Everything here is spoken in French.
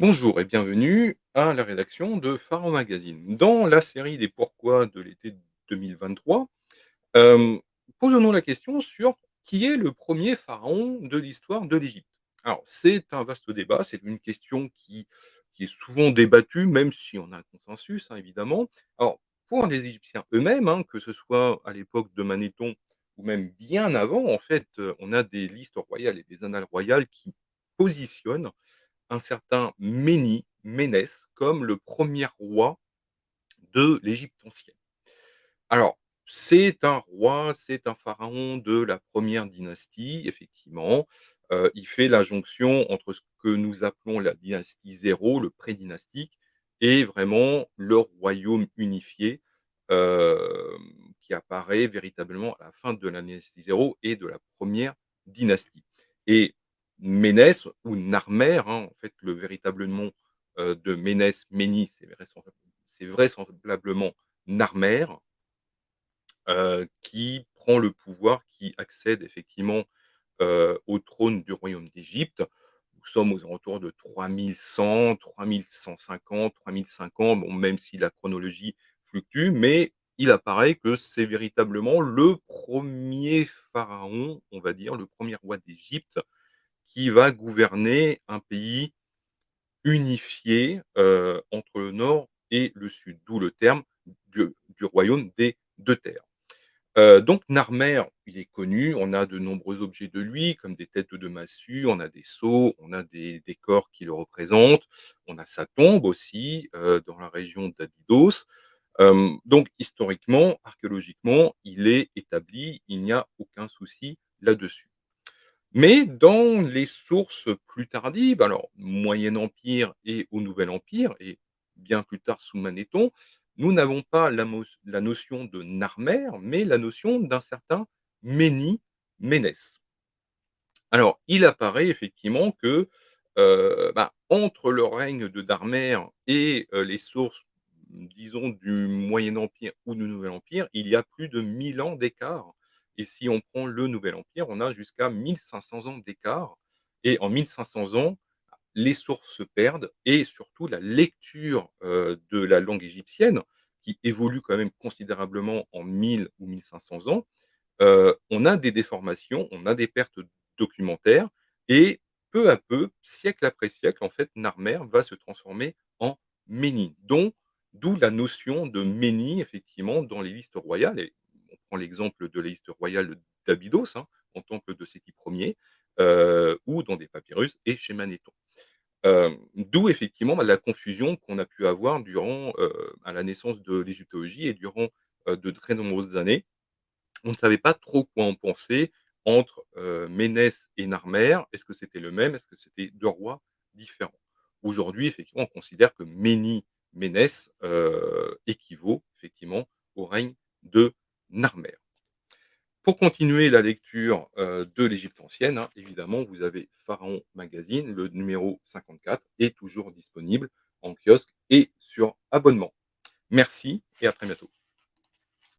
Bonjour et bienvenue à la rédaction de Pharaon Magazine. Dans la série des pourquoi de l'été 2023, hem, posons-nous la question sur qui est le premier pharaon de l'histoire de l'Égypte? Alors, c'est un vaste débat, c'est une question qui est souvent débattue, même si on a un consensus, hein, évidemment. Alors, pour les Égyptiens eux-mêmes, hein, que ce soit à l'époque de Manéthon ou même bien avant, en fait, on a des listes royales et des annales royales qui positionnent un certain Ménès comme le premier roi de l'Égypte ancienne. Alors, c'est un roi, c'est un pharaon de la première dynastie, effectivement. Il fait la jonction entre ce que nous appelons la dynastie 0, le pré-dynastique, et vraiment le royaume unifié, qui apparaît véritablement à la fin de la dynastie 0 et de la première dynastie. Et Ménès ou Narmer, hein, en fait, le véritable nom, de Ménès, Méni, c'est vraisemblablement Narmer, qui prend le pouvoir, qui accède effectivement, au trône du royaume d'Égypte. Nous sommes aux alentours de 3100-3150, 3050, bon, même si la chronologie fluctue, mais il apparaît que c'est véritablement le premier pharaon, on va dire, le premier roi d'Égypte qui va gouverner un pays unifié, entre le nord et le sud, d'où le terme du royaume des 2 terres. Donc Narmer, il est connu, on a de nombreux objets de lui, comme des têtes de massue, on a des sceaux, on a des décors qui le représentent, on a sa tombe aussi, dans la région d'Abydos. Donc historiquement, archéologiquement, il est établi, il n'y a aucun souci là-dessus. Mais dans les sources plus tardives, alors Moyen Empire et au Nouvel Empire et bien plus tard sous Manéthon, nous n'avons pas la notion de Narmer, mais la notion d'un certain Ménès. Alors, il apparaît effectivement que, entre le règne de Narmer et les sources, disons du Moyen Empire ou du Nouvel Empire, il y a plus de 1000 ans d'écart et si on prend le Nouvel Empire, on a jusqu'à 1500 ans d'écart et en 1500 ans, les sources se perdent et surtout la lecture, de la langue égyptienne qui évolue quand même considérablement en 1000 ou 1500 ans, on a des déformations, on a des pertes documentaires et peu à peu, siècle après siècle, en fait, Narmer va se transformer en Méni, d'où la notion de Méni, effectivement, dans les listes royales et on prend l'exemple de la liste royale d'Abydos, hein, en temple de Séti Ier, ou dans des papyrus et chez Manéthon. D'où effectivement, la confusion qu'on a pu avoir durant, à la naissance de l'égyptologie et durant, de très nombreuses années. On ne savait pas trop quoi en penser entre, Ménès et Narmer. Est-ce que c'était le même? Est-ce que c'était 2 rois différents? Aujourd'hui, effectivement, on considère que Ménès, équivaut effectivement au règne de Narmer. Pour continuer la lecture, de l'Égypte ancienne, hein, évidemment, vous avez Pharaon Magazine, le numéro 54 est toujours disponible en kiosque et sur abonnement. Merci et à très bientôt.